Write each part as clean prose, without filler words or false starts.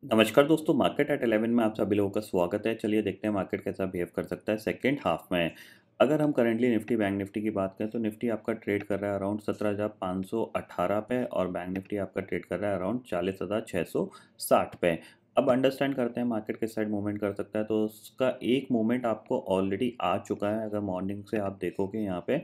नमस्कार दोस्तों, market at 11 में आप सभी लोगों का स्वागत है। चलिए देखते हैं मार्केट कैसा बिहेव कर सकता है सेकेंड हाफ में। अगर हम करेंटली निफ्टी बैंक निफ्टी की बात करें तो निफ्टी आपका ट्रेड कर रहा है अराउंड 17,518 पे और बैंक निफ्टी आपका ट्रेड कर रहा है अराउंड 40,660 पे। अब अंडरस्टैंड करते हैं मार्केट किस साइड मूवमेंट कर सकता है। तो उसका एक मूवमेंट आपको ऑलरेडी आ चुका है। अगर मॉर्निंग से आप देखोगे यहाँ पे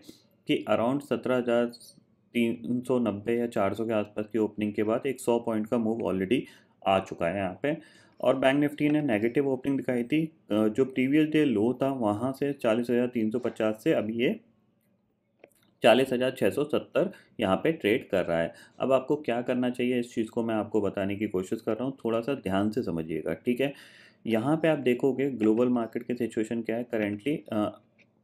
कि अराउंड 17,390 या 400 के आसपास की ओपनिंग के बाद एक 100 पॉइंट का मूव ऑलरेडी आ चुका है यहाँ पे। और बैंक निफ्टी ने नेगेटिव ओपनिंग दिखाई थी। जो प्रीवियस डे लो था वहाँ से 40,350 से अभी ये 40,670 यहाँ पे ट्रेड कर रहा है। अब आपको क्या करना चाहिए, इस चीज़ को मैं आपको बताने की कोशिश कर रहा हूँ, थोड़ा सा ध्यान से समझिएगा, ठीक है। यहाँ पे आप देखोगे ग्लोबल मार्केट की सिचुएशन क्या है करेंटली।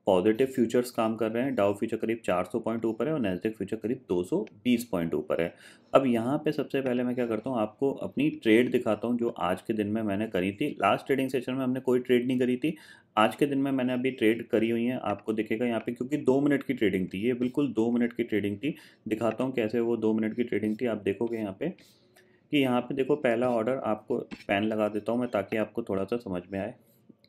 पॉजिटिव फ्यूचर्स काम कर रहे हैं। डाउ फ्यूचर करीब 400 पॉइंट ऊपर है और नैस्डैक फ्यूचर करीब 220 पॉइंट ऊपर है। अब यहाँ पे सबसे पहले मैं क्या करता हूँ, आपको अपनी ट्रेड दिखाता हूँ जो आज के दिन में मैंने करी थी। लास्ट ट्रेडिंग सेशन में हमने कोई ट्रेड नहीं करी थी। आज के दिन में मैंने अभी ट्रेड करी हुई है, आपको दिखेगा यहाँ पे, क्योंकि 2 मिनट की ट्रेडिंग थी, ये बिल्कुल 2 मिनट की ट्रेडिंग थी। दिखाता हूँ कैसे वो 2 मिनट की ट्रेडिंग थी। आप देखोगे यहाँ पे कि यहाँ पे देखो, पहला ऑर्डर आपको पेन लगा देता हूँ मैं ताकि आपको थोड़ा सा समझ में आए।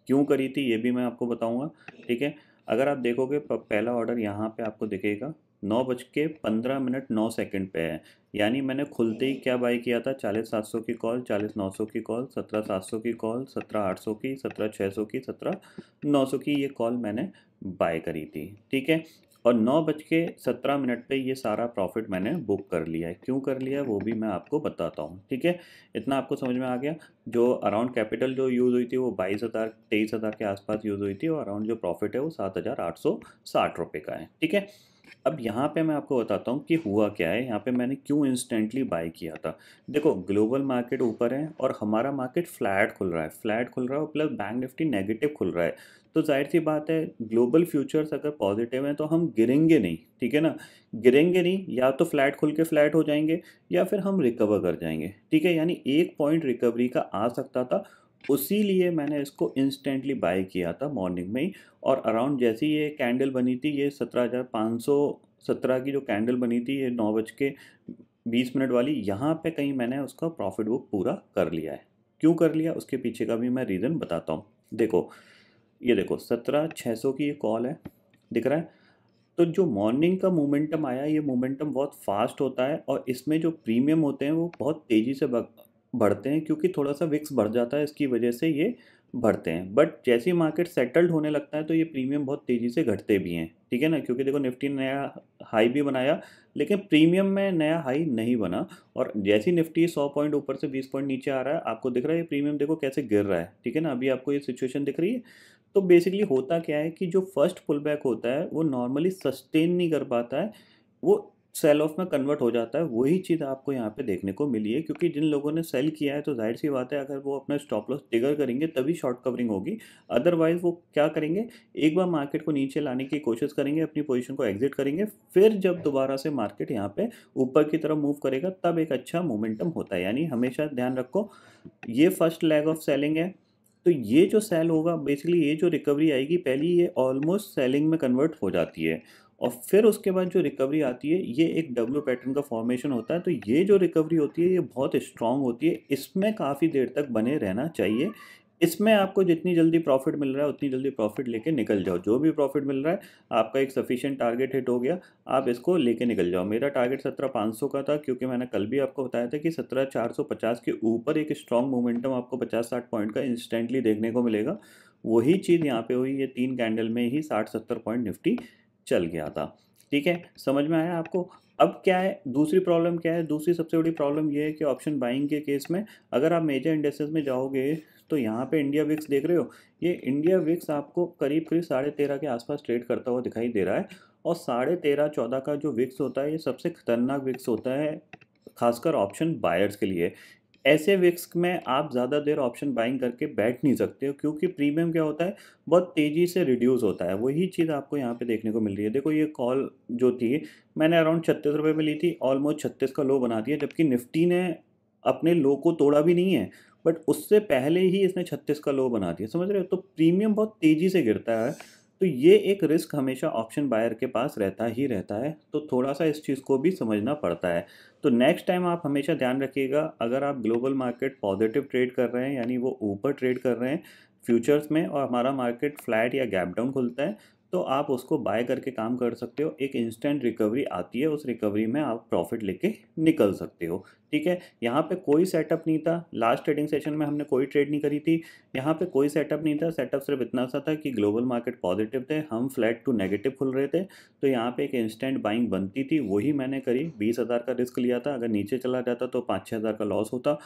क्यों करी थी ये भी मैं आपको बताऊंगा, ठीक है। अगर आप देखोगे पहला ऑर्डर यहाँ पे आपको दिखेगा 9:15 9 सेकंड पे है। यानी मैंने खुलते ही क्या बाई किया था, 40,700 की कॉल, 40,900 की कॉल, 17,700 की कॉल, 17,800 की, 17,600 की, 17,900 की ये कॉल मैंने बाय करी थी, ठीक है। और 9:17 पे ये सारा प्रॉफिट मैंने बुक कर लिया है। क्यों कर लिया है वो भी मैं आपको बताता हूँ, ठीक है। इतना आपको समझ में आ गया। जो अराउंड कैपिटल जो यूज़ हुई थी वो 22,000 23,000 के आसपास यूज़ हुई थी और अराउंड जो प्रॉफिट है वो 7,860 रुपये का है, ठीक है। अब यहाँ पे मैं आपको बताता हूँ कि हुआ क्या है, यहाँ पे मैंने क्यों इंस्टेंटली बाय किया था। देखो, ग्लोबल मार्केट ऊपर है और हमारा मार्केट फ्लैट खुल रहा है, फ्लैट खुल रहा है और प्लस बैंक निफ्टी नेगेटिव खुल रहा है। तो जाहिर सी बात है, ग्लोबल फ्यूचर्स अगर पॉजिटिव हैं तो हम गिरेंगे नहीं, ठीक है ना। गिरेंगे नहीं, या तो फ्लैट खुल के फ्लैट हो जाएंगे या फिर हम रिकवर कर जाएंगे, ठीक है। यानी 1 पॉइंट रिकवरी का आ सकता था, उसी लिए मैंने इसको इंस्टेंटली बाय किया था मॉर्निंग में ही। और अराउंड जैसी ये कैंडल बनी थी, ये 17,517 की जो कैंडल बनी थी, ये 9:20 वाली, यहाँ पे कहीं मैंने उसका प्रॉफिट बुक पूरा कर लिया है। क्यों कर लिया उसके पीछे का भी मैं रीज़न बताता हूँ। देखो, ये देखो 17,600 की ये कॉल है, दिख रहा है। तो जो मॉर्निंग का मोमेंटम आया, ये मोमेंटम बहुत फास्ट होता है और इसमें जो प्रीमियम होते हैं वो बहुत तेज़ी से बढ़ते हैं, क्योंकि थोड़ा सा विक्स बढ़ जाता है, इसकी वजह से ये बढ़ते हैं। बट जैसे ही मार्केट सेटल्ड होने लगता है तो ये प्रीमियम बहुत तेज़ी से घटते भी हैं, ठीक है ना। क्योंकि देखो, निफ्टी ने नया हाई भी बनाया लेकिन प्रीमियम में नया हाई नहीं बना। और जैसी निफ्टी 100 पॉइंट ऊपर से 20 पॉइंट नीचे आ रहा है, आपको दिख रहा है ये प्रीमियम देखो कैसे गिर रहा है, ठीक है ना। अभी आपको ये सिचुएशन दिख रही है। तो बेसिकली होता क्या है कि जो फर्स्ट पुल बैक होता है वो नॉर्मली सस्टेन नहीं कर पाता है, वो सेल ऑफ में कन्वर्ट हो जाता है। वही चीज़ आपको यहाँ पे देखने को मिली है, क्योंकि जिन लोगों ने सेल किया है तो जाहिर सी बात है, अगर वो अपना स्टॉप लॉस ट्रिगर करेंगे तभी शॉर्ट कवरिंग होगी। अदरवाइज वो क्या करेंगे, एक बार मार्केट को नीचे लाने की कोशिश करेंगे, अपनी पोजीशन को एग्जिट करेंगे, फिर जब दोबारा से मार्केट यहाँ पे ऊपर की तरफ मूव करेगा तब एक अच्छा मोमेंटम होता है। यानी हमेशा ध्यान रखो, ये फर्स्ट लेग ऑफ सेलिंग है। तो ये जो सेल होगा, बेसिकली ये जो रिकवरी आएगी, पहली ये ऑलमोस्ट सेलिंग में कन्वर्ट हो जाती है और फिर उसके बाद जो रिकवरी आती है ये एक डब्ल्यू पैटर्न का फॉर्मेशन होता है। तो ये जो रिकवरी होती है ये बहुत स्ट्रांग होती है, इसमें काफ़ी देर तक बने रहना चाहिए। इसमें आपको जितनी जल्दी प्रॉफिट मिल रहा है उतनी जल्दी प्रॉफिट लेके निकल जाओ। जो भी प्रॉफिट मिल रहा है, आपका एक सफिशिएंट टारगेट हिट हो गया, आप इसको लेके निकल जाओ। मेरा टारगेट 17,500 का था, क्योंकि मैंने कल भी आपको बताया था कि 17,450 के ऊपर एक स्ट्रॉन्ग मोमेंटम आपको 50-60 पॉइंट का इंस्टेंटली देखने को मिलेगा। वही चीज़ यहाँ पे हुई, ये 3 कैंडल में ही 60-70 पॉइंट निफ्टी चल गया था, ठीक है। समझ में आया आपको। अब क्या है, दूसरी प्रॉब्लम क्या है, दूसरी सबसे बड़ी प्रॉब्लम ये है कि ऑप्शन बाइंग के केस में अगर आप मेजर इंडेक्सेस में जाओगे तो यहाँ पे इंडिया विक्स देख रहे हो, ये इंडिया विक्स आपको करीब करीब 13.5 के आसपास ट्रेड करता हुआ दिखाई दे रहा है। और 13.5-14 का जो विक्स होता है ये सबसे खतरनाक विक्स होता है, खासकर ऑप्शन बायर्स के लिए। ऐसे विक्स में आप ज़्यादा देर ऑप्शन बाइंग करके बैठ नहीं सकते हो, क्योंकि प्रीमियम क्या होता है, बहुत तेज़ी से रिड्यूस होता है। वही चीज़ आपको यहाँ पे देखने को मिल रही है। देखो, ये कॉल जो थी मैंने अराउंड 36 रुपये में ली थी, ऑलमोस्ट 36 का लो बना दिया, जबकि निफ्टी ने अपने लो को तोड़ा भी नहीं है, बट उससे पहले ही इसने 36 का लो बना दिया, समझ रहे हो। तो प्रीमियम बहुत तेज़ी से गिरता है। तो ये एक रिस्क हमेशा ऑप्शन बायर के पास रहता ही रहता है, तो थोड़ा-सा इस चीज़ को भी समझना पड़ता है। तो नेक्स्ट टाइम आप हमेशा ध्यान रखिएगा, अगर आप ग्लोबल मार्केट पॉजिटिव ट्रेड कर रहे हैं, यानी वो ऊपर ट्रेड कर रहे हैं फ्यूचर्स में और हमारा मार्केट फ्लैट या गैप डाउन खुलता है, तो आप उसको बाय करके काम कर सकते हो। एक इंस्टेंट रिकवरी आती है, उस रिकवरी में आप प्रॉफिट लेके निकल सकते हो, ठीक है? यहाँ पे कोई सेटअप नहीं था, लास्ट ट्रेडिंग सेशन में हमने कोई ट्रेड नहीं करी थी। यहाँ पे कोई सेटअप नहीं था, सेटअप सिर्फ इतना सा था कि ग्लोबल मार्केट पॉजिटिव थे, हम फ्लैट टू नेगेटिव खुल रहे थे, तो यहाँ पे एक इंस्टेंट बाइंग बनती थी, वही मैंने करी। 20,000 का रिस्क लिया था, अगर नीचे चला जाता तो 5-6 हज़ार का लॉस होता,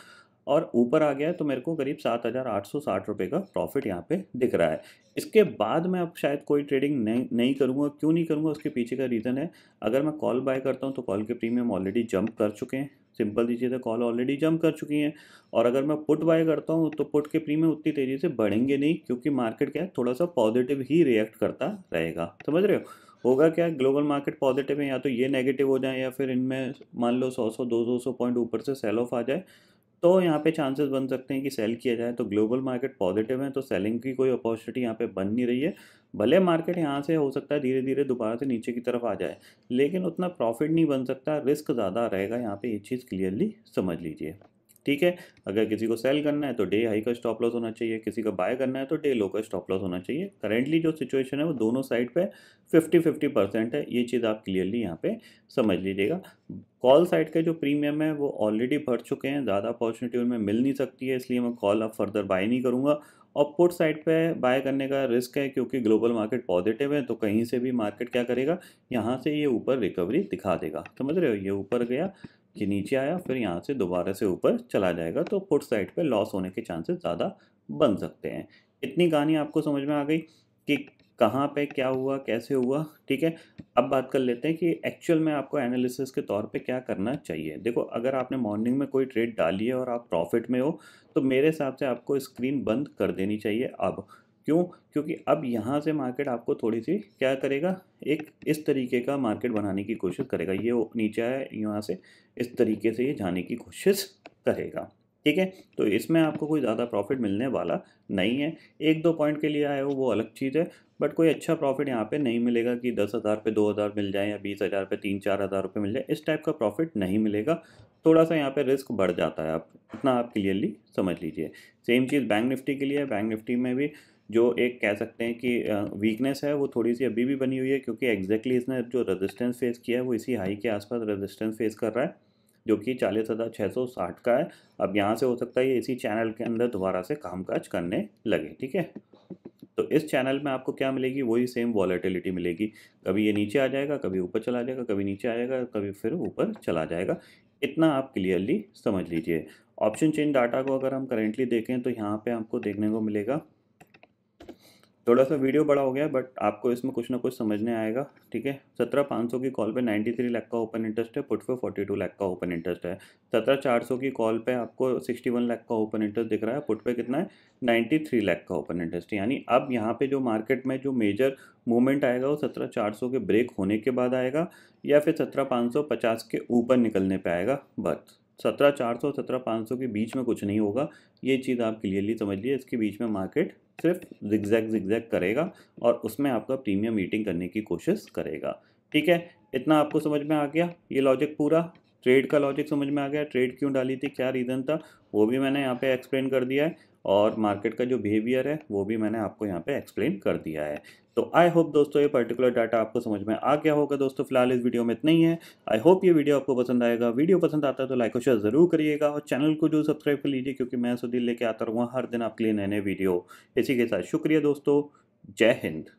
और ऊपर आ गया तो मेरे को करीब 7,860 रुपये का प्रॉफिट यहाँ पे दिख रहा है। इसके बाद मैं अब शायद कोई ट्रेडिंग नहीं नहीं करूँगा। क्यों नहीं करूँगा, उसके पीछे का रीज़न है, अगर मैं कॉल बाय करता हूँ तो कॉल के प्रीमियम ऑलरेडी जंप कर चुके हैं। सिंपल सी चीज़ है, कॉल ऑलरेडी जंप कर चुकी हैं। और अगर मैं पुट बाय करता हूँ तो पुट के प्रीमियम उतनी तेज़ी से बढ़ेंगे नहीं, क्योंकि मार्केट क्या है, थोड़ा सा पॉजिटिव ही रिएक्ट करता रहेगा। समझ रहे हो? होगा क्या, ग्लोबल मार्केट पॉजिटिव है, या तो ये नेगेटिव हो जाए या फिर इनमें मान लो 100-100 200 पॉइंट ऊपर से सेल ऑफ आ जाए, तो यहाँ पे चांसेस बन सकते हैं कि सेल किया जाए। तो ग्लोबल मार्केट पॉजिटिव है, तो सेलिंग की कोई अपॉर्चुनिटी यहाँ पे बन नहीं रही है। भले मार्केट यहाँ से हो सकता है धीरे धीरे दोबारा से नीचे की तरफ आ जाए, लेकिन उतना प्रॉफिट नहीं बन सकता, रिस्क ज़्यादा रहेगा यहाँ पे, ये चीज़ क्लियरली समझ लीजिए, ठीक है? अगर किसी को सेल करना है तो डे हाई का स्टॉप लॉस होना चाहिए, किसी का बाय करना है तो डे लो का स्टॉप लॉस होना चाहिए। करेंटली जो सिचुएशन है वो दोनों साइड पे 50-50% है, ये चीज़ आप क्लियरली यहाँ पे समझ लीजिएगा। कॉल साइड के जो प्रीमियम है वो ऑलरेडी बढ़ चुके हैं, ज़्यादा अपॉर्चुनिटी उनमें मिल नहीं सकती है, इसलिए मैं कॉल अब फर्दर बाय नहीं करूँगा। और पुट साइड पे बाय करने का रिस्क है, क्योंकि ग्लोबल मार्केट पॉजिटिव है, तो कहीं से भी मार्केट क्या करेगा, यहाँ से ये ऊपर रिकवरी दिखा देगा। समझ रहे हो? ये ऊपर गया, ये नीचे आया, फिर यहाँ से दोबारा से ऊपर चला जाएगा, तो पुट साइड पे लॉस होने के चांसेस ज़्यादा बन सकते हैं। इतनी कहानी आपको समझ में आ गई कि कहाँ पे क्या हुआ, कैसे हुआ, ठीक है? अब बात कर लेते हैं कि एक्चुअल में आपको एनालिसिस के तौर पे क्या करना चाहिए। देखो, अगर आपने मॉर्निंग में कोई ट्रेड डाली है और आप प्रॉफिट में हो, तो मेरे हिसाब से आपको स्क्रीन बंद कर देनी चाहिए अब। क्यों? क्योंकि अब यहाँ से मार्केट आपको थोड़ी-सी क्या करेगा, एक इस तरीके का मार्केट बनाने की कोशिश करेगा। ये नीचे आया, यहाँ से इस तरीके से ये जाने की कोशिश करेगा, ठीक है? तो इसमें आपको कोई ज़्यादा प्रॉफिट मिलने वाला नहीं है। 1-2 पॉइंट के लिए आए हो वो अलग चीज़ है, बट कोई अच्छा प्रॉफिट यहाँ पे नहीं मिलेगा कि 10,000 पे 2,000 मिल जाए या 20,000 पे 3-4 हज़ार रुपये मिल जाए, इस टाइप का प्रॉफिट नहीं मिलेगा। थोड़ा-सा यहाँ पे रिस्क बढ़ जाता है, आप इतना आप क्लियरली समझ लीजिए। सेम चीज़ बैंक निफ्टी के लिए है। बैंक निफ्टी में भी जो एक कह सकते हैं कि वीकनेस है, वो थोड़ी-सी अभी भी बनी हुई है, क्योंकि एग्जैक्टली इसने जो रेजिस्टेंस फेस किया है वो इसी हाई के आसपास रेजिस्टेंस फेस कर रहा है, जो कि 40,660 का है। अब यहाँ से हो सकता है ये इसी चैनल के अंदर दोबारा से कामकाज करने लगे, ठीक है? तो इस चैनल में आपको क्या मिलेगी, वही सेम वॉलेटिलिटी मिलेगी। कभी ये नीचे आ जाएगा, कभी ऊपर चला जाएगा, कभी नीचे आएगा, कभी फिर ऊपर चला जाएगा। इतना आप क्लियरली समझ लीजिए। ऑप्शन चेन डाटा को अगर हम करेंटली देखें तो यहाँ पे आपको देखने को मिलेगा, थोड़ा सा वीडियो बड़ा हो गया है, बट आपको इसमें कुछ ना कुछ समझने आएगा, ठीक है? 17,500 की कॉल पे 93 लाख का ओपन इंटरेस्ट है, पुट पे 42 लाख का ओपन इंटरेस्ट है। 17,400 की कॉल पे आपको 61 लाख का ओपन इंटरेस्ट दिख रहा है, पुट पे कितना है, 93 लाख का ओपन इंटरेस्ट है। यानी अब यहाँ पे जो मार्केट में जो मेजर मूवमेंट आएगा वो 17,400 के ब्रेक होने के बाद आएगा, या फिर 17,550 के ऊपर निकलने पे आएगा। बस 17,400 17,500 के बीच में कुछ नहीं होगा, ये चीज़ आप क्लियरली समझ लीजिए। इसके बीच में मार्केट सिर्फ जिगजैग करेगा और उसमें आपका प्रीमियम मीटिंग करने की कोशिश करेगा, ठीक है? इतना आपको समझ में आ गया, ये लॉजिक पूरा ट्रेड का लॉजिक समझ में आ गया। ट्रेड क्यों डाली थी, क्या रीज़न था, वो भी मैंने यहाँ पे एक्सप्लेन कर दिया है, और मार्केट का जो बिहेवियर है वो भी मैंने आपको यहाँ पे एक्सप्लेन कर दिया है। तो आई होप दोस्तों ये पर्टिकुलर डाटा आपको समझ में आ गया होगा। दोस्तों फिलहाल इस वीडियो में इतना ही है। आई होप ये वीडियो आपको पसंद आएगा। वीडियो पसंद आता है तो लाइक और शेयर ज़रूर करिएगा, और चैनल को जो सब्सक्राइब कर लीजिए, क्योंकि मैं सुधीर लेके आता रहूँगा हर दिन आपके लिए नए नए वीडियो। इसी के साथ शुक्रिया दोस्तों, जय हिंद।